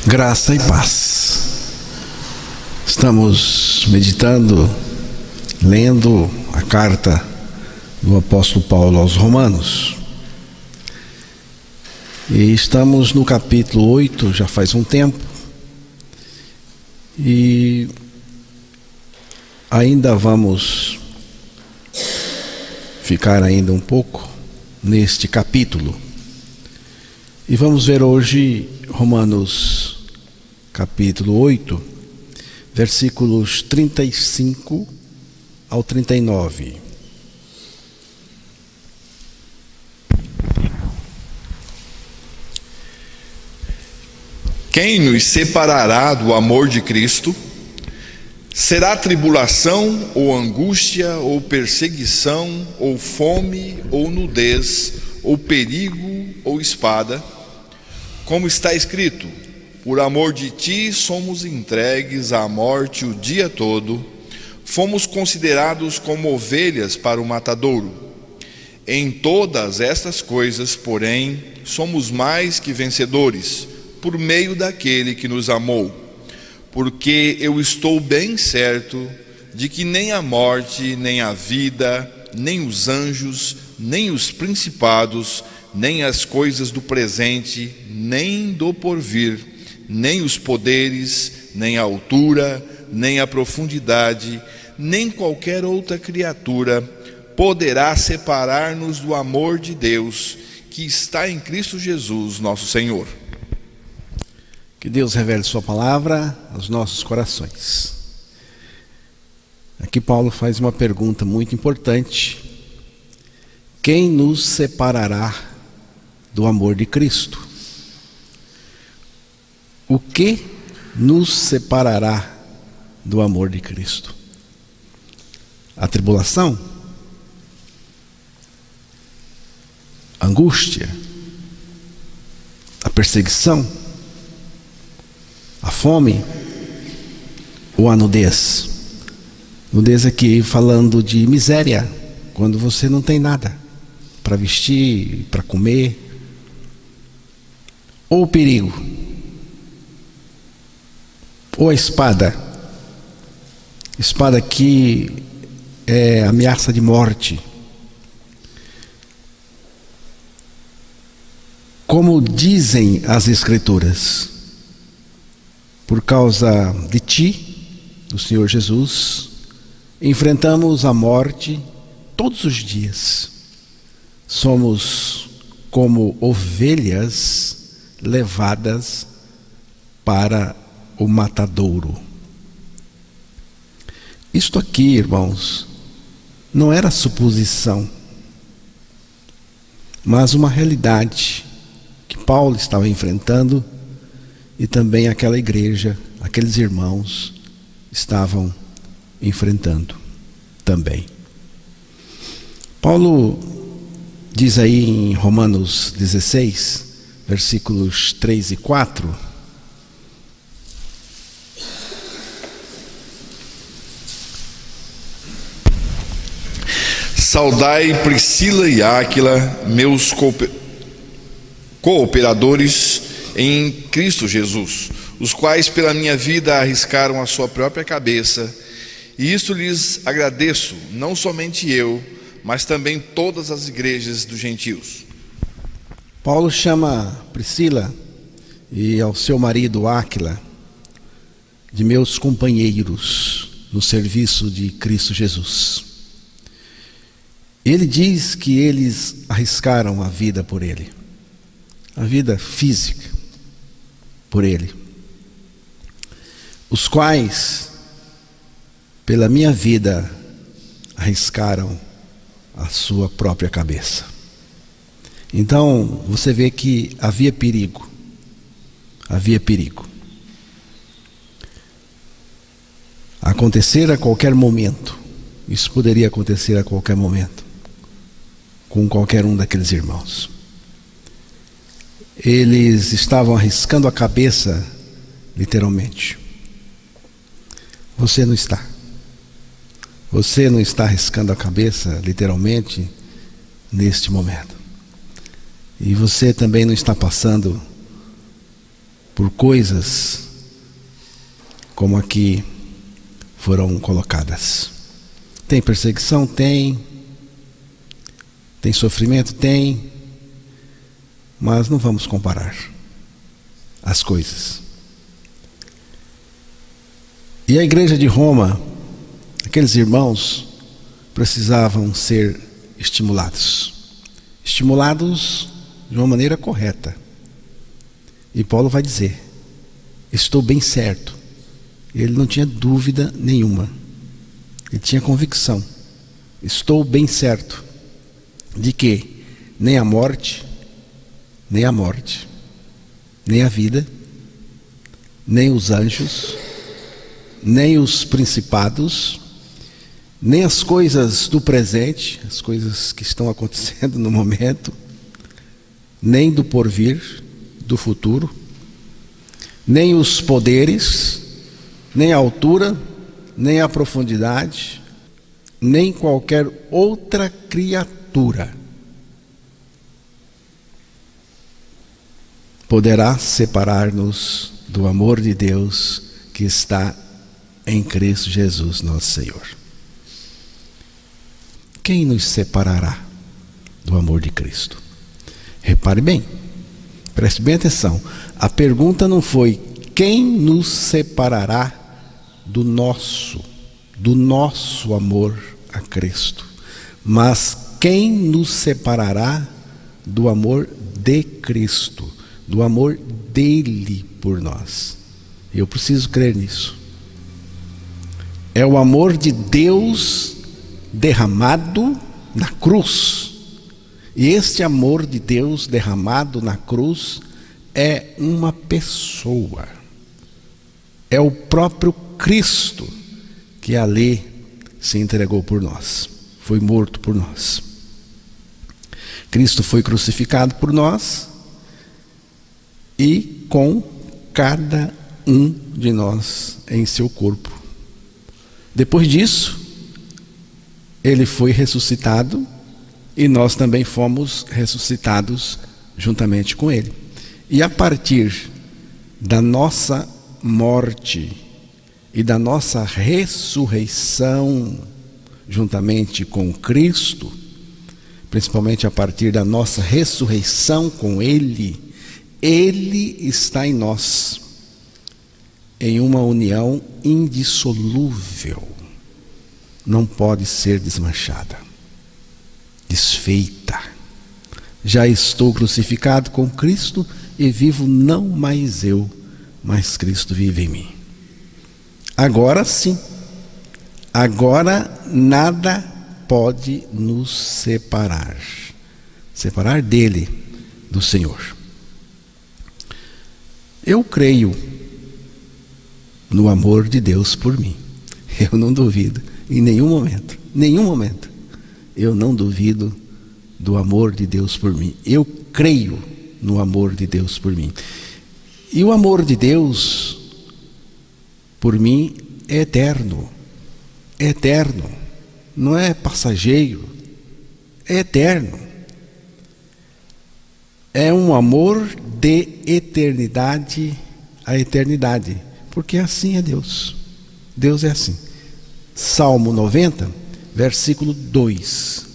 Graça e paz. Estamos meditando, lendo a carta do apóstolo Paulo aos Romanos. E estamos no capítulo 8, já faz um tempo. E ainda vamos ficar ainda um pouco neste capítulo. E vamos ver hoje Romanos capítulo 8, versículos 35 ao 39. Quem nos separará do amor de Cristo? Será tribulação, ou angústia, ou perseguição, ou fome, ou nudez, ou perigo, ou espada? Como está escrito: por amor de ti somos entregues à morte o dia todo, fomos considerados como ovelhas para o matadouro. Em todas estas coisas, porém, somos mais que vencedores, por meio daquele que nos amou. Porque eu estou bem certo de que nem a morte, nem a vida, nem os anjos, nem os principados, nem as coisas do presente, nem do porvir, nem os poderes, nem a altura, nem a profundidade, nem qualquer outra criatura poderá separar-nos do amor de Deus que está em Cristo Jesus, nosso Senhor. Que Deus revele sua palavra aos nossos corações. Aqui Paulo faz uma pergunta muito importante: quem nos separará do amor de Cristo? O que nos separará do amor de Cristo? A tribulação? A angústia? A perseguição? A fome ou a nudez? Nudez aqui falando de miséria, quando você não tem nada para vestir, para comer. Ou o perigo, ou a espada. Espada aqui é ameaça de morte. Como dizem as Escrituras, por causa de ti, do Senhor Jesus, enfrentamos a morte todos os dias. Somos como ovelhas levadas para o matadouro. Isto aqui, irmãos, não era suposição, mas uma realidade que Paulo estava enfrentando. E também aquela igreja, aqueles irmãos estavam enfrentando também. Paulo diz aí em Romanos 16, versículos 3 e 4. Saudai Priscila e Áquila, meus cooperadores em Cristo Jesus, os quais pela minha vida arriscaram a sua própria cabeça, e isto lhes agradeço, não somente eu, mas também todas as igrejas dos gentios. Paulo chama Priscila e ao seu marido Áquila de meus companheiros no serviço de Cristo Jesus. Ele diz que eles arriscaram a vida por ele, a vida física por ele, os quais pela minha vida arriscaram a sua própria cabeça. Então você vê que havia perigo. Acontecer a qualquer momento. Isso poderia acontecer a qualquer momento com qualquer um daqueles irmãos. Eles estavam arriscando a cabeça, literalmente. Você não está. Você não está arriscando a cabeça, literalmente, neste momento. E você também não está passando por coisas como aqui foram colocadas. Tem perseguição? Tem. Tem sofrimento? Tem. Mas não vamos comparar as coisas. E a igreja de Roma, aqueles irmãos precisavam ser estimulados. Estimulados de uma maneira correta. E Paulo vai dizer: estou bem certo. Ele não tinha dúvida nenhuma. Ele tinha convicção. Estou bem certo de que nem a morte, nem a vida, nem os anjos, nem os principados, nem as coisas do presente, as coisas que estão acontecendo no momento, nem do porvir, do futuro, nem os poderes, nem a altura, nem a profundidade, nem qualquer outra criatura poderá separar-nos do amor de Deus que está em Cristo Jesus, nosso Senhor. Quem nos separará do amor de Cristo? Repare bem, preste bem atenção. A pergunta não foi quem nos separará do nosso amor a Cristo, mas quem nos separará do amor de Cristo, do amor dele por nós. Eu preciso crer nisso. É o amor de Deus derramado na cruz. E este amor de Deus derramado na cruz é uma pessoa. É o próprio Cristo que ali se entregou por nós. Foi morto por nós. Cristo foi crucificado por nós e com cada um de nós em seu corpo. Depois disso, ele foi ressuscitado e nós também fomos ressuscitados juntamente com ele. E a partir da nossa morte e da nossa ressurreição juntamente com Cristo, principalmente a partir da nossa ressurreição com Ele, Ele está em nós, em uma união indissolúvel, não pode ser desmanchada, desfeita. Já estou crucificado com Cristo e vivo não mais eu, mas Cristo vive em mim. Agora sim, agora nada pode nos separar dele, do Senhor. Eu creio no amor de Deus por mim. Eu não duvido em nenhum momento, eu não duvido do amor de Deus por mim. Eu creio no amor de Deus por mim. E o amor de Deus por mim é eterno. É eterno. Não é passageiro. É eterno. É um amor de eternidade a eternidade. Porque assim é Deus. Deus é assim. Salmo 90, versículo 2.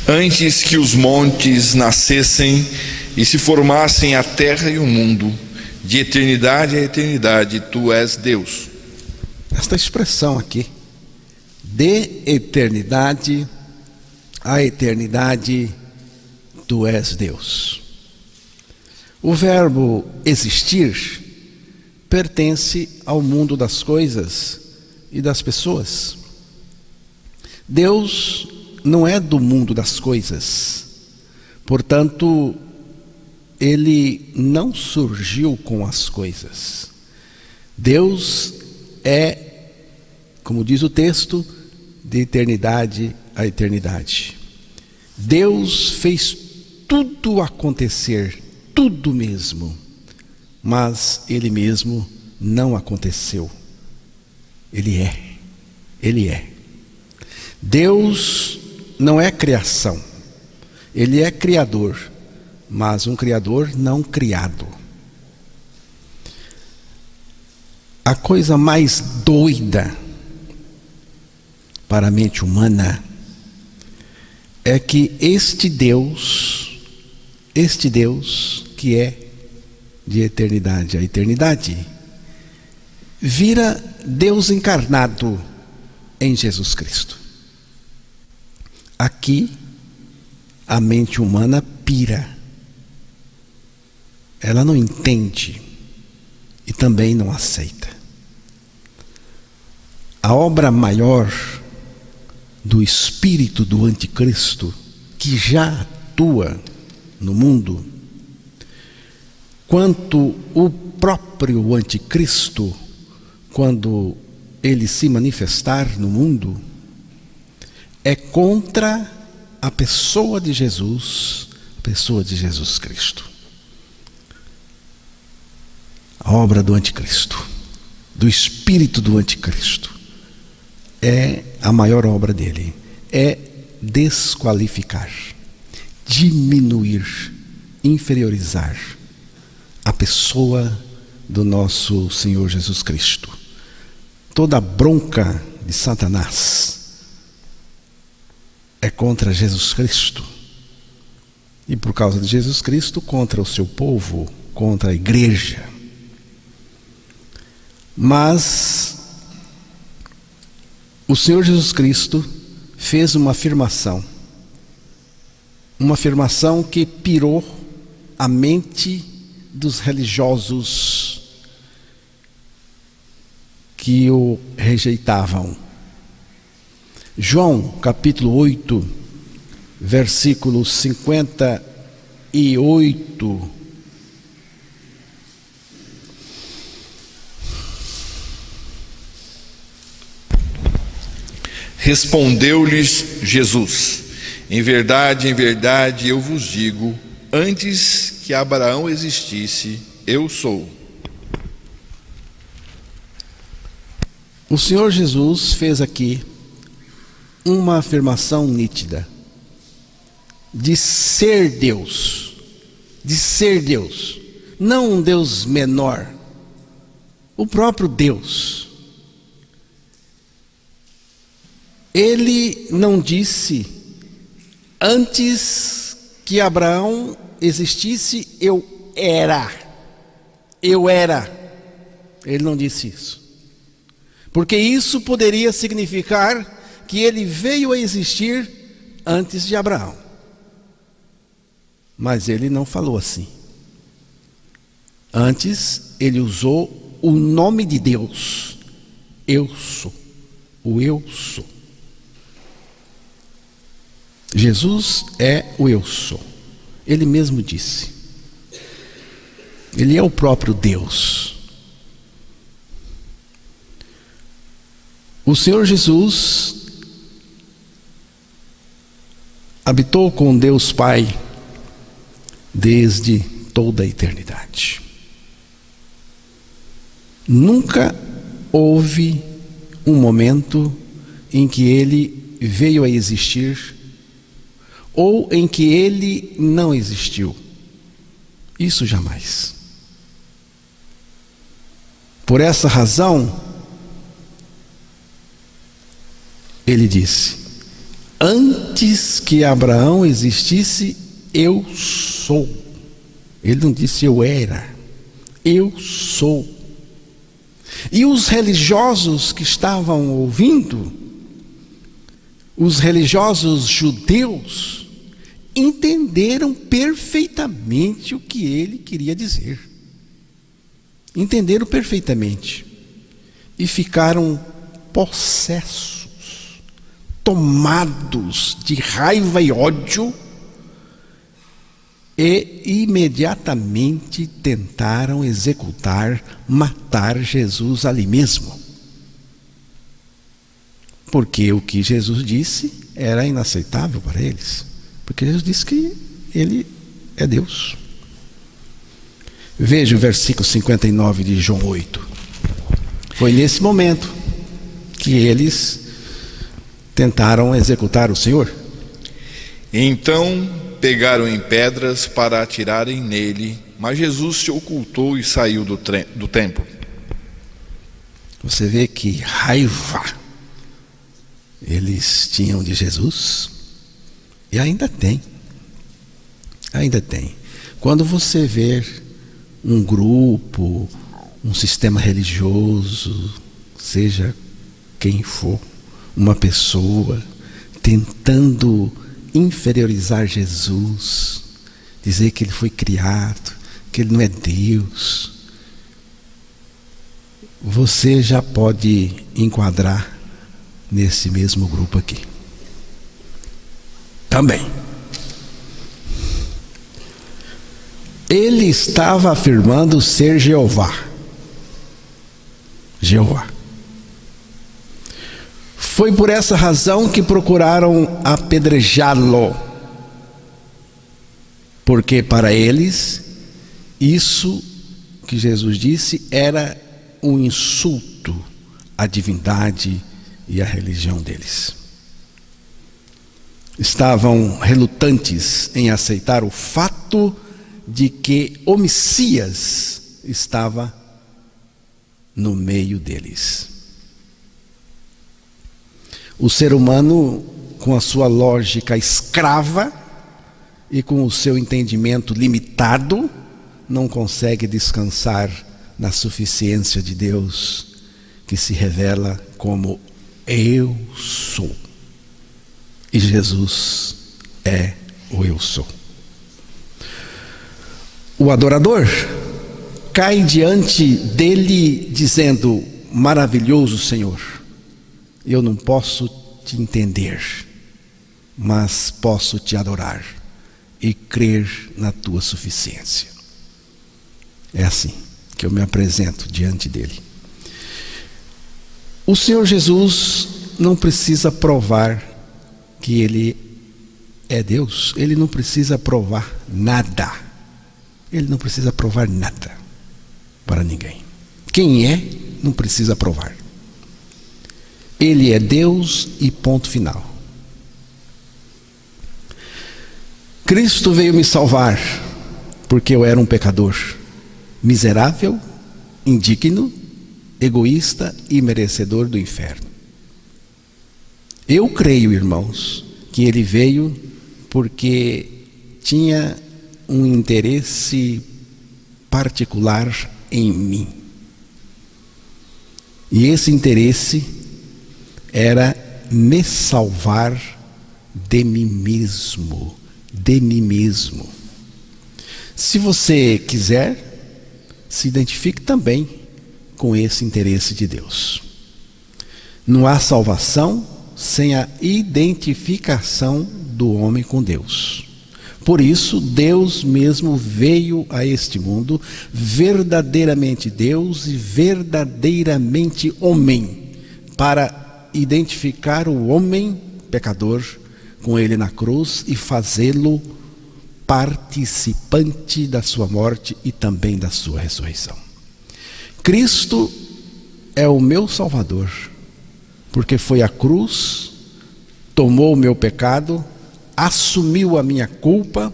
Antes que os montes nascessem e se formassem a terra e o mundo, de eternidade a eternidade, tu és Deus. Esta expressão aqui, de eternidade a eternidade, tu és Deus. O verbo existir pertence ao mundo das coisas e das pessoas. Deus não é do mundo das coisas, portanto, ele não surgiu com as coisas. Deus é, como diz o texto, de eternidade a eternidade. Deus fez tudo acontecer, tudo mesmo, mas ele mesmo não aconteceu. Ele é. Ele é. Deus não é criação. Ele é criador, mas um criador não criado. A coisa mais doida para a mente humana é que este Deus que é de eternidade a eternidade, vira Deus encarnado em Jesus Cristo. Aqui a mente humana pira. Ela não entende e também não aceita. A obra maior do espírito do anticristo, que já atua no mundo, quanto o próprio anticristo, quando ele se manifestar no mundo, é contra a pessoa de Jesus, a pessoa de Jesus Cristo. A obra do anticristo, do espírito do anticristo, é a maior obra dele. É desqualificar, diminuir, inferiorizar a pessoa do nosso Senhor Jesus Cristo. Toda a bronca de Satanás é contra Jesus Cristo. E por causa de Jesus Cristo, contra o seu povo, contra a igreja. Mas o Senhor Jesus Cristo fez uma afirmação que pirou a mente dos religiosos que o rejeitavam. João capítulo 8, versículo 58. Respondeu-lhes Jesus: em verdade, eu vos digo, antes que Abraão existisse, eu sou. O Senhor Jesus fez aqui uma afirmação nítida de ser Deus, não um Deus menor, o próprio Deus. Ele não disse, antes que Abraão existisse, eu era. Ele não disse isso. Porque isso poderia significar que ele veio a existir antes de Abraão. Mas ele não falou assim. Antes, ele usou o nome de Deus. Eu sou. O eu sou. Jesus é o eu sou. Ele mesmo disse. Ele é o próprio Deus. O Senhor Jesus habitou com Deus Pai desde toda a eternidade. Nunca houve um momento em que ele veio a existir ou em que ele não existiu. Isso jamais. Por essa razão, ele disse, antes que Abraão existisse, eu sou. Ele não disse eu era, eu sou. E os religiosos que estavam ouvindo, os religiosos judeus, entenderam perfeitamente o que ele queria dizer. Entenderam perfeitamente. E ficaram possessos, tomados de raiva e ódio, e imediatamente tentaram executar, matar Jesus ali mesmo. Porque o que Jesus disse era inaceitável para eles. Porque Jesus disse que ele é Deus. Veja o versículo 59 de João 8. Foi nesse momento que eles tentaram executar o Senhor. Então pegaram em pedras para atirarem nele, mas Jesus se ocultou e saiu do templo. Você vê que raiva eles tinham de Jesus, e ainda tem. Quando você vê um grupo, um sistema religioso, seja quem for, uma pessoa tentando inferiorizar Jesus, dizer que ele foi criado, que ele não é Deus, você já pode enquadrar nesse mesmo grupo aqui também. Ele estava afirmando ser Jeová. Foi por essa razão que procuraram apedrejá-lo, porque para eles isso que Jesus disse era um insulto à divindade e à religião deles. Estavam relutantes em aceitar o fato de que o Messias estava no meio deles. O ser humano, com a sua lógica escrava e com o seu entendimento limitado, não consegue descansar na suficiência de Deus, que se revela como eu sou. E Jesus é o eu sou. O adorador cai diante dele dizendo: maravilhoso Senhor, eu não posso te entender, mas posso te adorar e crer na tua suficiência. É assim que eu me apresento diante dele. O Senhor Jesus não precisa provar que ele é Deus. Ele não precisa provar nada. Ele não precisa provar nada para ninguém. Quem é, não precisa provar. Ele é Deus e ponto final. Cristo veio me salvar porque eu era um pecador, miserável, indigno, egoísta e merecedor do inferno. Eu creio, irmãos, que ele veio porque tinha um interesse particular em mim. E esse interesse era me salvar de mim mesmo. Se você quiser, se identifique também com esse interesse de Deus. Não há salvação sem a identificação do homem com Deus. Por isso, Deus mesmo veio a este mundo, verdadeiramente Deus e verdadeiramente homem, para identificar o homem pecador com ele na cruz e fazê-lo participante da sua morte e também da sua ressurreição. Cristo é o meu Salvador, porque foi à cruz, tomou o meu pecado, assumiu a minha culpa,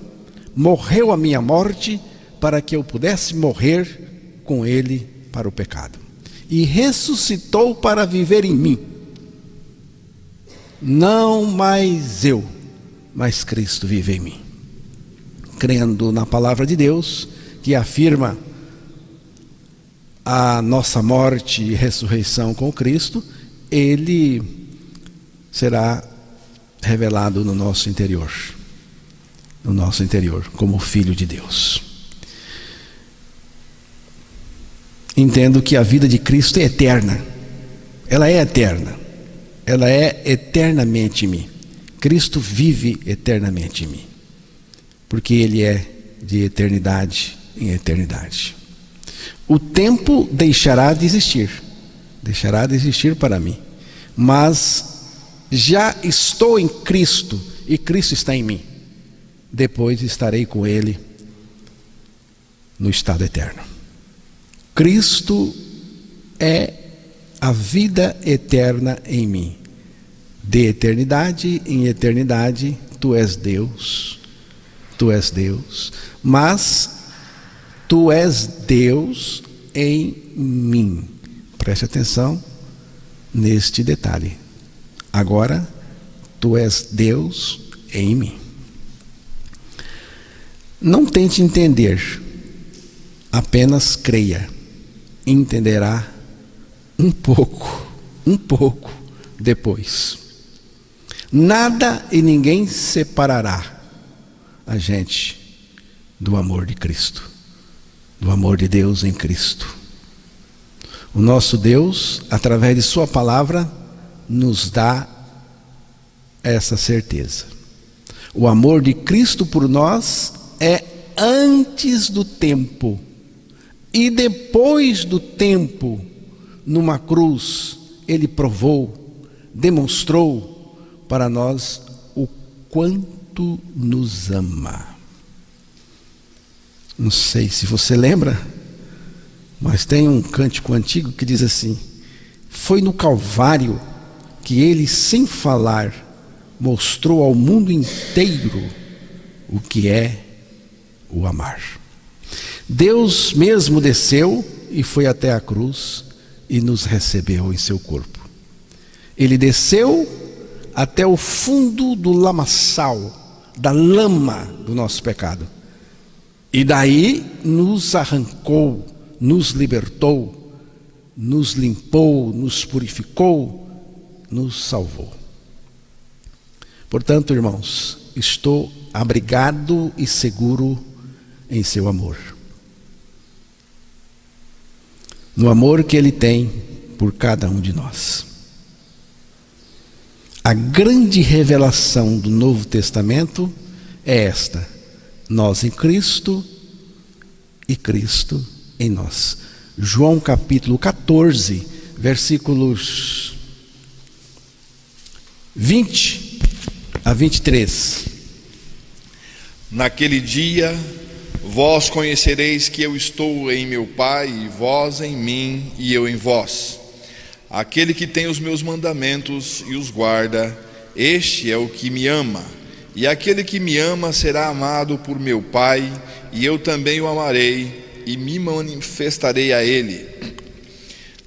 morreu a minha morte, para que eu pudesse morrer com ele para o pecado. E ressuscitou para viver em mim. Não mais eu, mas Cristo vive em mim. Crendo na palavra de Deus, que afirma a nossa morte e ressurreição com Cristo, ele será revelado no nosso interior, como Filho de Deus. Entendo que a vida de Cristo é eterna. Ela é eterna. Ela é eternamente em mim. Cristo vive eternamente em mim, porque Ele é de eternidade em eternidade. O tempo deixará de existir para mim, mas já estou em Cristo e Cristo está em mim. Depois estarei com Ele no estado eterno. Cristo é a vida eterna em mim. De eternidade em eternidade, tu és Deus, mas tu és Deus em mim. Preste atenção neste detalhe. Agora, tu és Deus em mim. Não tente entender, apenas creia. Entenderá um pouco depois. Nada e ninguém separará a gente do amor de Cristo, do amor de Deus em Cristo. O nosso Deus, através de sua palavra, nos dá essa certeza. O amor de Cristo por nós é antes do tempo e depois do tempo. Numa cruz, ele provou, demonstrou para nós o quanto nos ama. Não sei se você lembra, mas tem um cântico antigo que diz assim: foi no Calvário que ele, sem falar, mostrou ao mundo inteiro o que é o amar. Deus mesmo desceu e foi até a cruz e nos recebeu em seu corpo. Ele desceu até o fundo do lamaçal, da lama do nosso pecado. E daí nos arrancou, nos libertou, nos limpou, nos purificou, nos salvou. Portanto, irmãos, estou abrigado e seguro em seu amor. No amor que ele tem por cada um de nós. A grande revelação do Novo Testamento é esta: nós em Cristo e Cristo em nós. João capítulo 14, versículos 20 a 23. Naquele dia, vós conhecereis que eu estou em meu Pai, e vós em mim, e eu em vós. Aquele que tem os meus mandamentos e os guarda, este é o que me ama. E aquele que me ama será amado por meu Pai, e eu também o amarei, e me manifestarei a ele.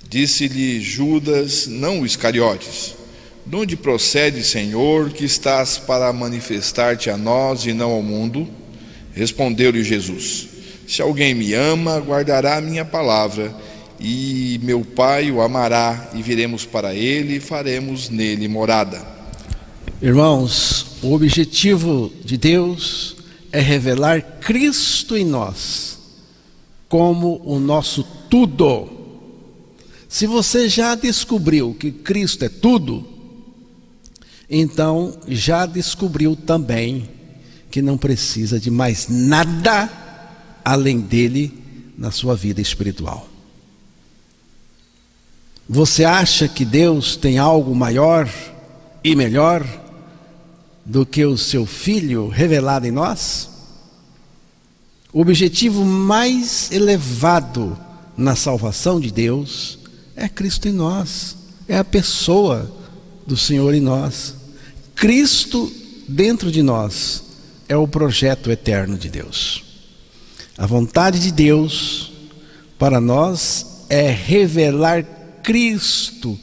Disse-lhe Judas, não o Iscariotes: de onde procede, Senhor, que estás para manifestar-te a nós e não ao mundo? Respondeu-lhe Jesus: se alguém me ama, guardará a minha palavra, e meu Pai o amará, e viremos para ele e faremos nele morada. Irmãos, o objetivo de Deus é revelar Cristo em nós como o nosso tudo. Se você já descobriu que Cristo é tudo, então já descobriu também que não precisa de mais nada além dele na sua vida espiritual. Você acha que Deus tem algo maior e melhor do que o seu Filho revelado em nós? O objetivo mais elevado na salvação de Deus é Cristo em nós, é a pessoa do Senhor em nós. Cristo dentro de nós é o projeto eterno de Deus. A vontade de Deus para nós é revelar Cristo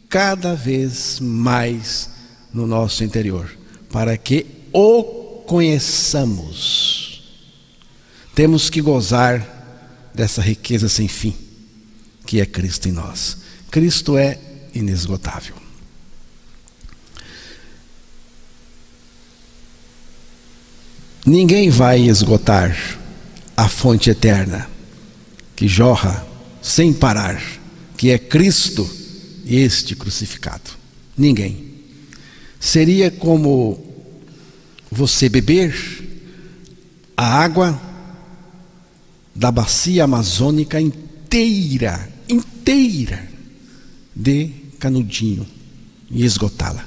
cada vez mais no nosso interior, para que o conheçamos. Temos que gozar dessa riqueza sem fim, que é Cristo em nós. Cristo é inesgotável. Ninguém vai esgotar a fonte eterna que jorra sem parar, que é Cristo, este crucificado. Ninguém. Seria como você beber a água da bacia amazônica inteira de canudinho e esgotá-la.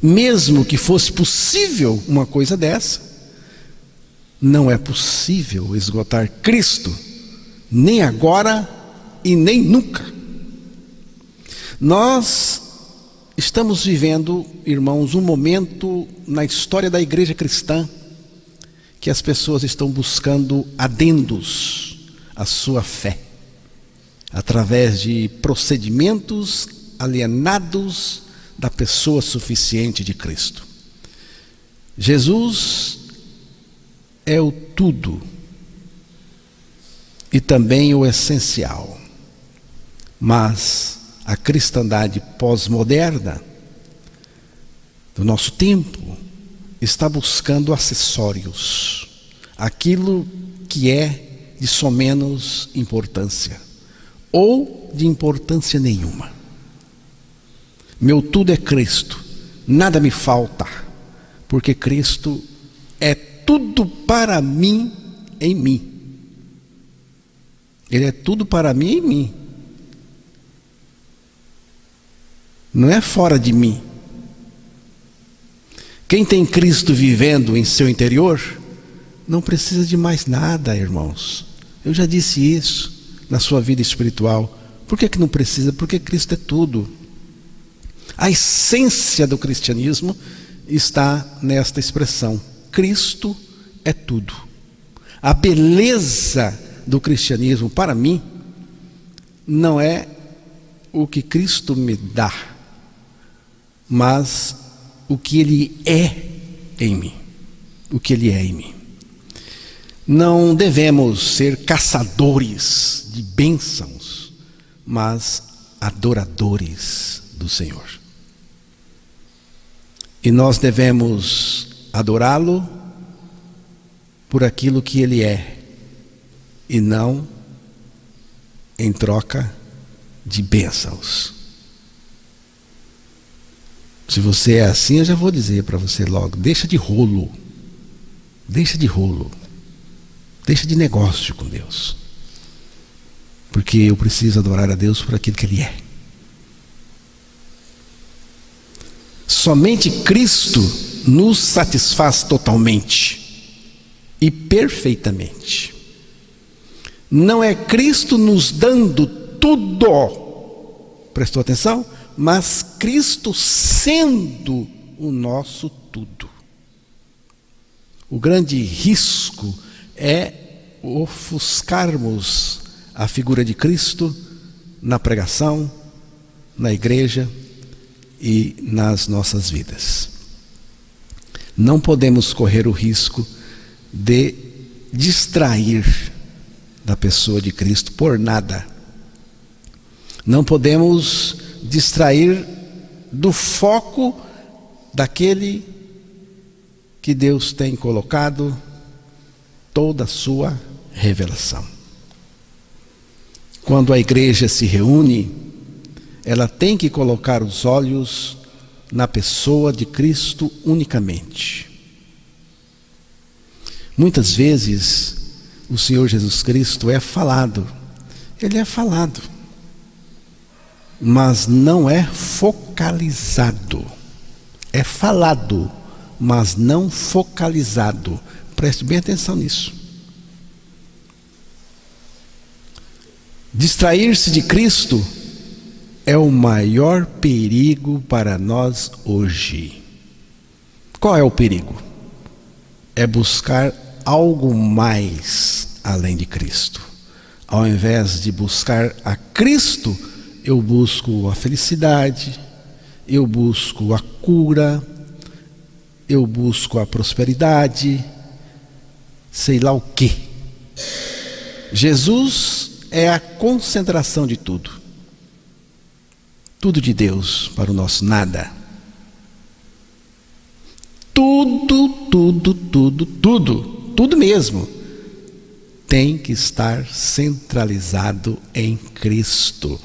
Mesmo que fosse possível uma coisa dessa, não é possível esgotar Cristo, nem agora e nem nunca. Nós estamos vivendo, irmãos, um momento na história da igreja cristã que as pessoas estão buscando adendos à sua fé, através de procedimentos alienados da pessoa suficiente de Cristo. Jesus é o tudo e também o essencial, mas a cristandade pós-moderna do nosso tempo está buscando acessórios, aquilo que é de somenos importância ou de importância nenhuma. Meu tudo é Cristo, nada me falta, porque Cristo é tudo para mim em mim. Ele é tudo para mim em mim. Não é fora de mim. Quem tem Cristo vivendo em seu interior, não precisa de mais nada, irmãos. Eu já disse isso na sua vida espiritual. Por que não precisa? Porque Cristo é tudo. A essência do cristianismo está nesta expressão: Cristo é tudo. A beleza do cristianismo, para mim, não é o que Cristo me dá, mas o que Ele é em mim. O que Ele é em mim. Não devemos ser caçadores de bênçãos, mas adoradores do Senhor. E nós devemos adorá-lo por aquilo que Ele é, e não em troca de bênçãos. Se você é assim, eu já vou dizer para você logo: deixa de rolo, deixa de rolo, deixa de negócio com Deus, porque eu preciso adorar a Deus por aquilo que Ele é. Somente Cristo nos satisfaz totalmente e perfeitamente. Não é Cristo nos dando tudo, prestou atenção? Mas Cristo sendo o nosso tudo. O grande risco é ofuscarmos a figura de Cristo na pregação, na igreja e nas nossas vidas. Não podemos correr o risco de distrair da pessoa de Cristo por nada. Não podemos distrair do foco daquele que Deus tem colocado toda a sua revelação. Quando a igreja se reúne, ela tem que colocar os olhos na pessoa de Cristo unicamente. Muitas vezes o Senhor Jesus Cristo é falado, Ele é falado, mas não é focalizado. É falado, mas não focalizado. Preste bem atenção nisso. Distrair-se de Cristo é o maior perigo para nós hoje. Qual é o perigo? É buscar algo mais além de Cristo. Ao invés de buscar a Cristo, eu busco a felicidade, eu busco a cura, eu busco a prosperidade, sei lá o quê. Jesus é a concentração de tudo. Tudo de Deus para o nosso nada. Tudo mesmo tem que estar centralizado em Cristo.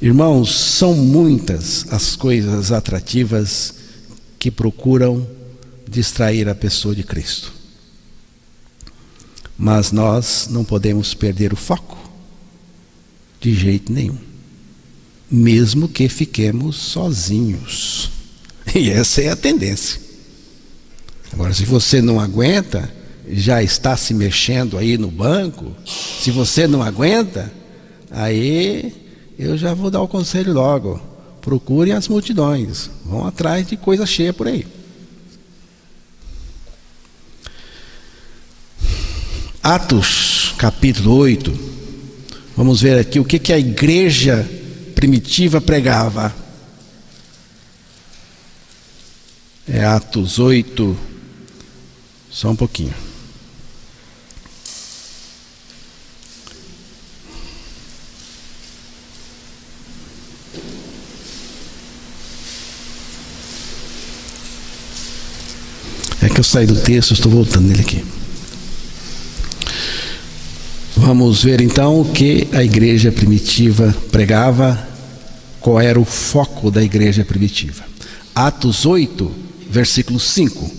Irmãos, são muitas as coisas atrativas que procuram distrair a pessoa de Cristo. Mas nós não podemos perder o foco de jeito nenhum, mesmo que fiquemos sozinhos. E essa é a tendência. Agora, se você não aguenta, já está se mexendo aí no banco, se você não aguenta, Aí eu já vou dar o conselho logo: procurem as multidões, vão atrás de coisa cheia por aí. Atos capítulo 8, vamos ver aqui o que a igreja primitiva pregava. É Atos 8, só um pouquinho. É que eu saí do texto, estou voltando nele aqui. Vamos ver então o que a igreja primitiva pregava, qual era o foco da igreja primitiva. Atos 8, versículo 5.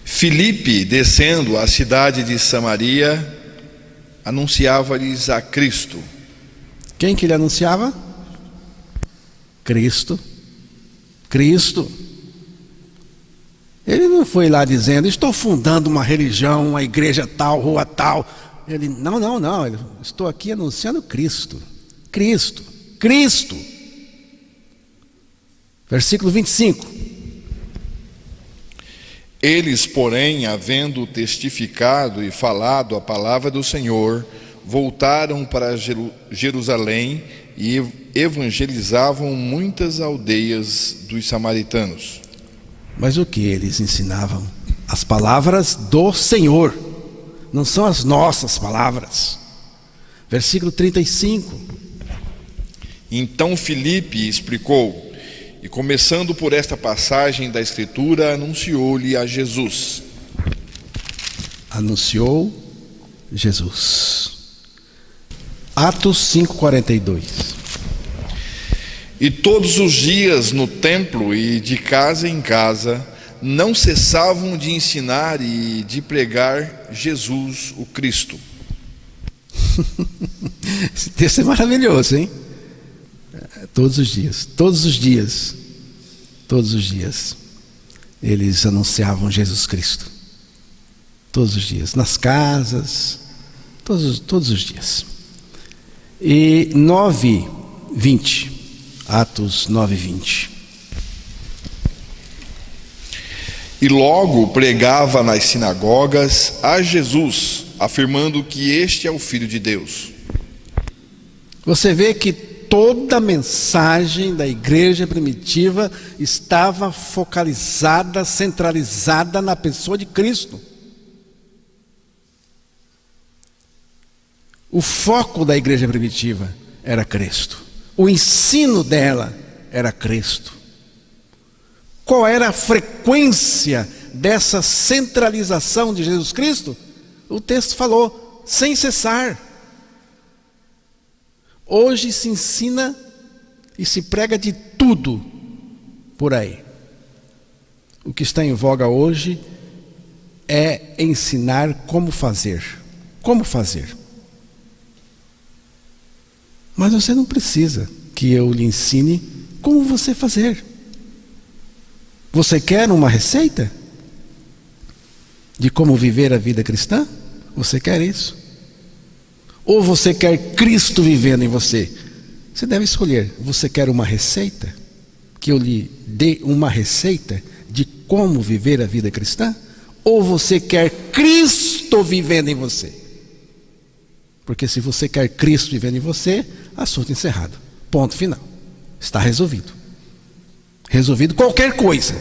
Filipe, descendo à cidade de Samaria, anunciava-lhes a Cristo. Quem que ele anunciava? Cristo. Cristo. Ele não foi lá dizendo: estou fundando uma religião, uma igreja tal, rua tal. Ele, não. Estou aqui anunciando Cristo. Cristo. Cristo. Versículo 25. Eles, porém, havendo testificado e falado a palavra do Senhor, voltaram para Jerusalém e evangelizavam muitas aldeias dos samaritanos. Mas o que eles ensinavam? As palavras do Senhor, não são as nossas palavras. Versículo 35. Então Filipe explicou, e começando por esta passagem da Escritura, anunciou-lhe a Jesus. Anunciou Jesus. Atos 5:42. E todos os dias no templo e de casa em casa não cessavam de ensinar e de pregar Jesus o Cristo. Esse texto é maravilhoso, hein? Todos os dias eles anunciavam Jesus Cristo. Todos os dias, nas casas, todos os dias. E 9:20. Atos 9:20. E logo pregava nas sinagogas a Jesus, afirmando que este é o Filho de Deus. Você vê que toda a mensagem da igreja primitiva estava focalizada, centralizada na pessoa de Cristo. O foco da igreja primitiva era Cristo. O ensino dela era Cristo. Qual era a frequência dessa centralização de Jesus Cristo? O texto falou: sem cessar. Hoje se ensina e se prega de tudo por aí. O que está em voga hoje é ensinar como fazer. Como fazer. Mas você não precisa que eu lhe ensine como você fazer. Você quer uma receita de como viver a vida cristã? Você quer isso? Ou você quer Cristo vivendo em você? Você deve escolher. Você quer uma receita? Que eu lhe dê uma receita de como viver a vida cristã? Ou você quer Cristo vivendo em você? Porque se você quer Cristo vivendo em você, assunto encerrado. Ponto final. Está resolvido. Resolvido qualquer coisa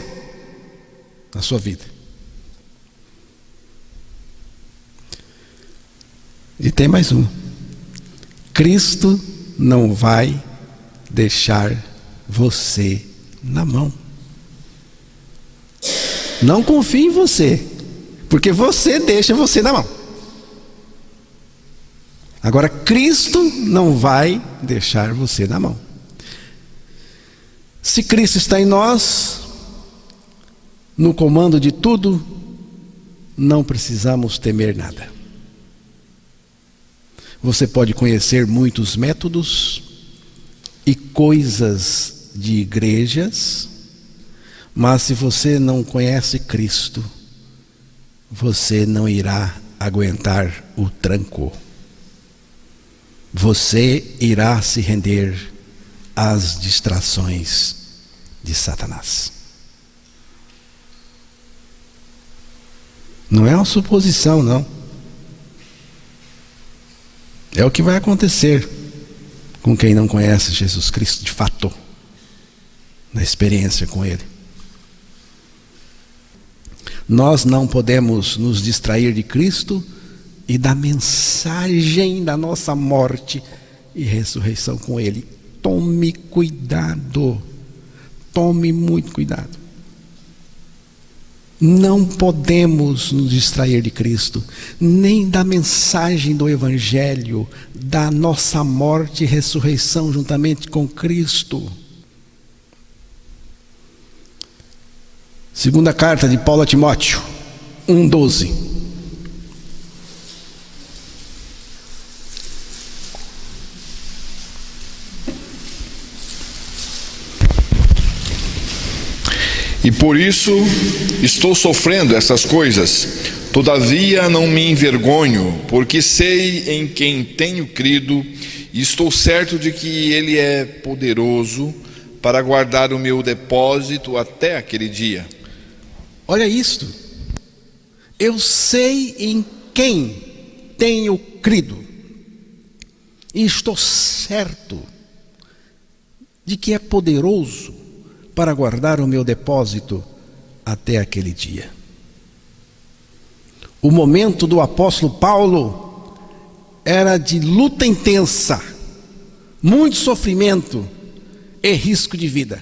na sua vida. E tem mais um. Cristo não vai deixar você na mão. Não confie em você, porque você deixa você na mão. Agora, Cristo não vai deixar você na mão. Se Cristo está em nós, no comando de tudo, não precisamos temer nada. Você pode conhecer muitos métodos e coisas de igrejas, mas se você não conhece Cristo, você não irá aguentar o tranco. você irá se render às distrações de Satanás. Não é uma suposição, não. É o que vai acontecer com quem não conhece Jesus Cristo de fato, na experiência com Ele. Nós não podemos nos distrair de Cristo e da mensagem da nossa morte e ressurreição com Ele. Tome cuidado, tome muito cuidado. Não podemos nos distrair de Cristo, nem da mensagem do Evangelho, da nossa morte e ressurreição juntamente com Cristo. Segunda carta de Paulo a Timóteo, 1:12. E por isso estou sofrendo essas coisas. Todavia não me envergonho, porque sei em quem tenho crido, e estou certo de que Ele é poderoso para guardar o meu depósito até aquele dia. Olha isto. Eu sei em quem tenho crido, e estou certo de que é poderoso para guardar o meu depósito até aquele dia. O momento do apóstolo Paulo era de luta intensa, muito sofrimento e risco de vida.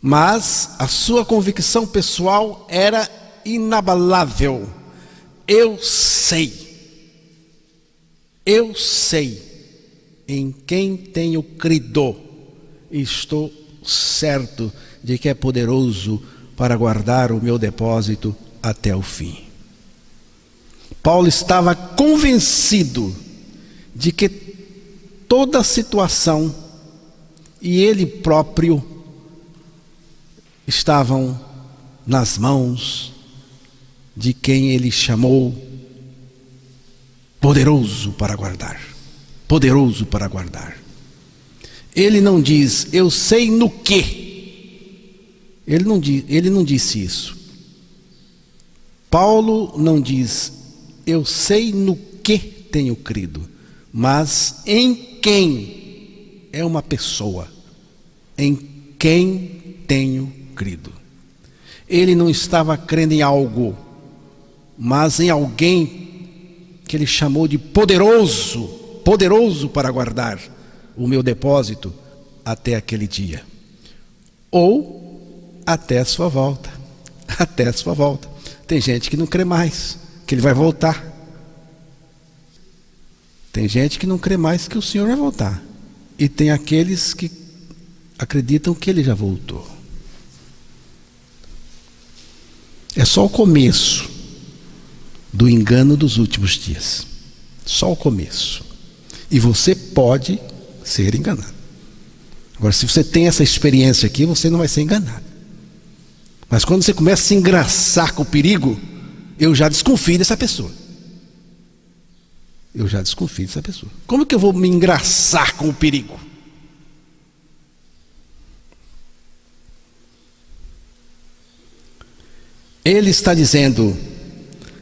Mas a sua convicção pessoal era inabalável. Eu sei em quem tenho crido. Estou certo de que é poderoso para guardar o meu depósito até o fim. Paulo estava convencido de que toda a situação e ele próprio estavam nas mãos de quem ele chamou poderoso para guardar. Poderoso para guardar. Ele não diz, eu sei no que. Ele não disse isso. Paulo não diz, eu sei no que tenho crido, mas em quem é uma pessoa, em quem tenho crido. Ele não estava crendo em algo, mas em alguém que ele chamou de poderoso, poderoso para guardar o meu depósito até aquele dia, ou até a sua volta. Até a sua volta. Tem gente que não crê mais que ele vai voltar. Tem gente que não crê mais que o Senhor vai voltar, e tem aqueles que acreditam que ele já voltou. É só o começo do engano dos últimos dias. Só o começo. E você pode ser enganado. Agora, se você tem essa experiência aqui, você não vai ser enganado. Mas quando você começa a se engraçar com o perigo, eu já desconfio dessa pessoa. Eu já desconfio dessa pessoa. Como que eu vou me engraçar com o perigo? Ele está dizendo,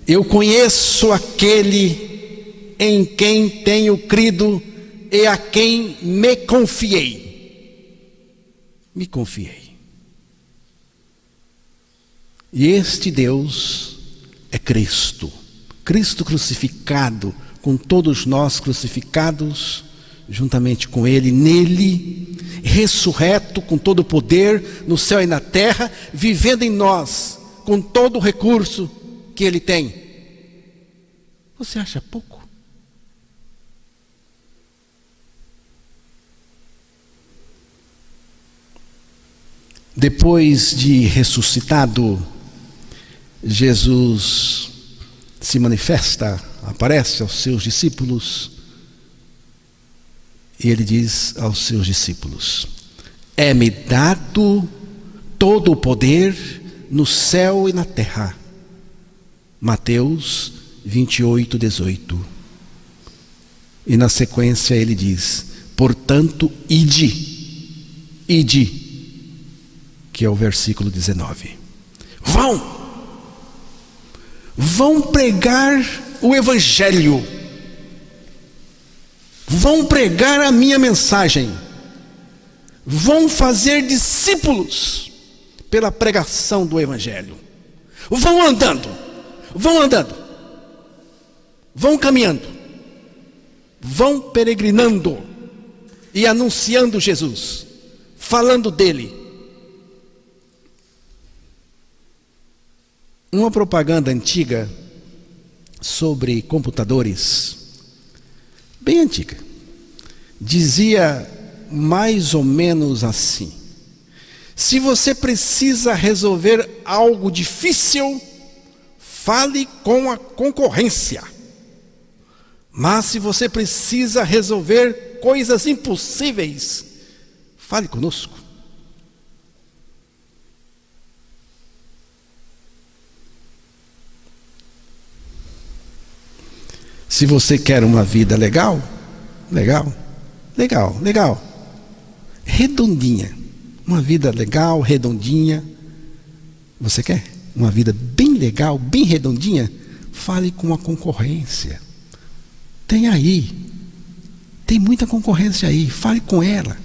eu conheço aquele em quem tenho crido e a quem me confiei. Me confiei. E este Deus é Cristo. Cristo crucificado, com todos nós crucificados, juntamente com Ele, nele, ressurreto com todo o poder, no céu e na terra, vivendo em nós, com todo o recurso que Ele tem. Você acha pouco? Depois de ressuscitado, Jesus se manifesta, aparece aos seus discípulos, e ele diz aos seus discípulos, é-me dado todo o poder no céu e na terra. Mateus 28:18. E na sequência ele diz: portanto, ide, que é o versículo 19. Vão pregar o Evangelho, vão pregar a minha mensagem, vão fazer discípulos pela pregação do Evangelho. Vão andando, vão caminhando, vão peregrinando e anunciando Jesus, falando dele. Uma propaganda antiga sobre computadores, bem antiga, dizia mais ou menos assim: se você precisa resolver algo difícil, fale com a concorrência. Mas se você precisa resolver coisas impossíveis, fale conosco. Se você quer uma vida legal, redondinha, uma vida legal, redondinha, você quer uma vida bem legal, bem redondinha? Fale com a concorrência. Tem muita concorrência aí, fale com ela.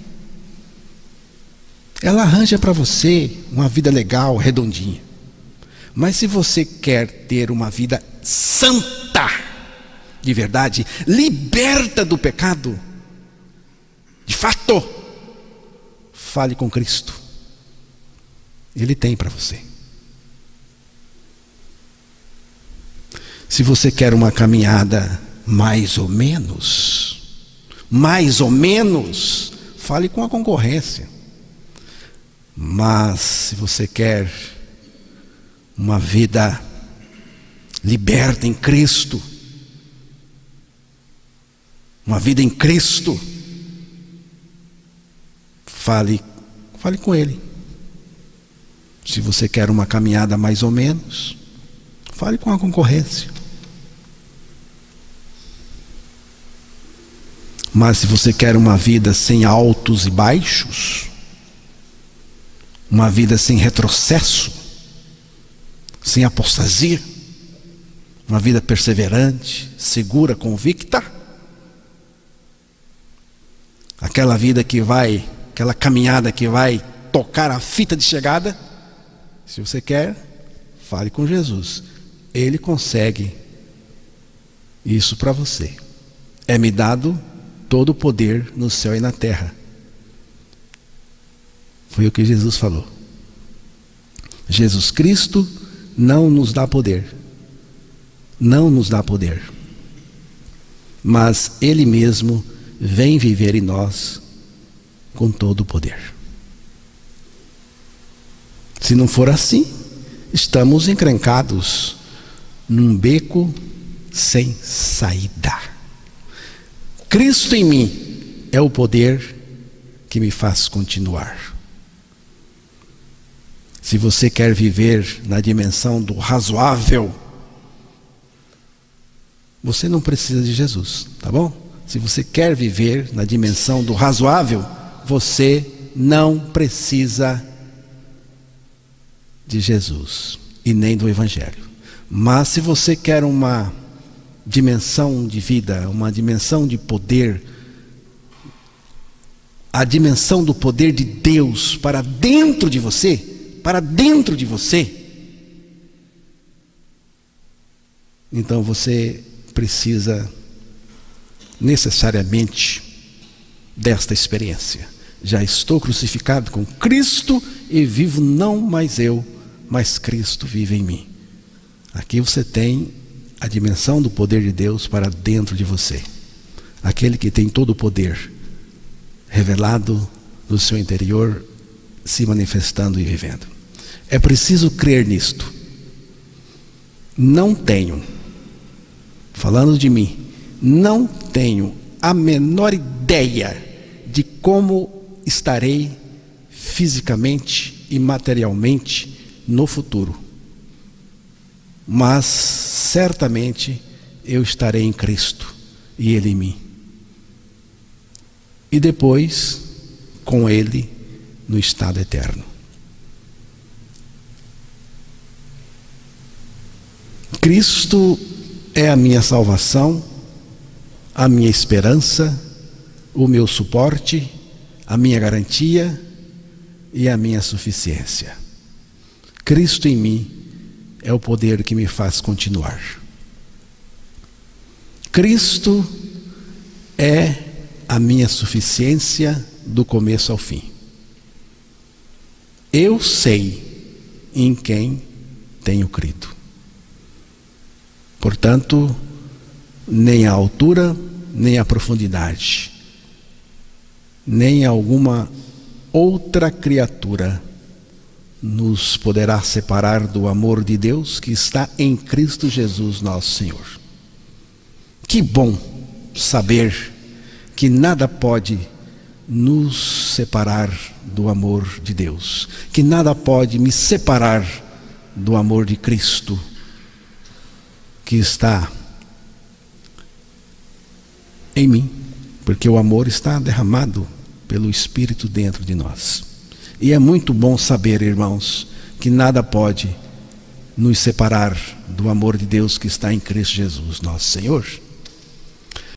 Ela arranja para você uma vida legal, redondinha. Mas se você quer ter uma vida santa, de verdade, liberta do pecado, de fato, fale com Cristo. Ele tem para você. Se você quer uma caminhada mais ou menos, fale com a concorrência. Mas se você quer uma vida liberta em Cristo, uma vida em Cristo, fale com Ele. Se você quer uma caminhada mais ou menos, fale com a concorrência. Mas se você quer uma vida sem altos e baixos, uma vida sem retrocesso, sem apostasia, uma vida perseverante, segura, convicta, aquela vida que vai, aquela caminhada que vai tocar a fita de chegada, se você quer, fale com Jesus. Ele consegue isso para você. É-me dado todo o poder no céu e na terra. Foi o que Jesus falou. Jesus Cristo não nos dá poder. Não nos dá poder. Mas Ele mesmo vem viver em nós com todo o poder. Se não for assim, estamos encrencados num beco sem saída. Cristo em mim é o poder que me faz continuar. Se você quer viver na dimensão do razoável, você não precisa de Jesus, tá bom? Se você quer viver na dimensão do razoável, você não precisa de Jesus e nem do Evangelho. Mas se você quer uma dimensão de vida, uma dimensão de poder, a dimensão do poder de Deus para dentro de você, então você precisa necessariamente desta experiência. Já estou crucificado com Cristo e vivo não mais eu, mas Cristo vive em mim. Aqui você tem a dimensão do poder de Deus para dentro de você. Aquele que tem todo o poder revelado no seu interior, se manifestando e vivendo. É preciso crer nisto. Não tenho, falando de mim, não tenho a menor ideia de como estarei fisicamente e materialmente no futuro. Mas certamente eu estarei em Cristo e Ele em mim. e depois com Ele no estado eterno. Cristo é a minha salvação, a minha esperança, o meu suporte, a minha garantia e a minha suficiência. Cristo em mim é o poder que me faz continuar. Cristo é a minha suficiência do começo ao fim. Eu sei em quem tenho crido. Portanto, nem a altura, nem a profundidade, nem alguma outra criatura nos poderá separar do amor de Deus que está em Cristo Jesus nosso Senhor. Que bom saber que nada pode nos separar do amor de Deus, que nada pode me separar do amor de Cristo, que está em mim, porque o amor está derramado pelo Espírito dentro de nós. E é muito bom saber, irmãos, que nada pode nos separar do amor de Deus que está em Cristo Jesus, nosso Senhor.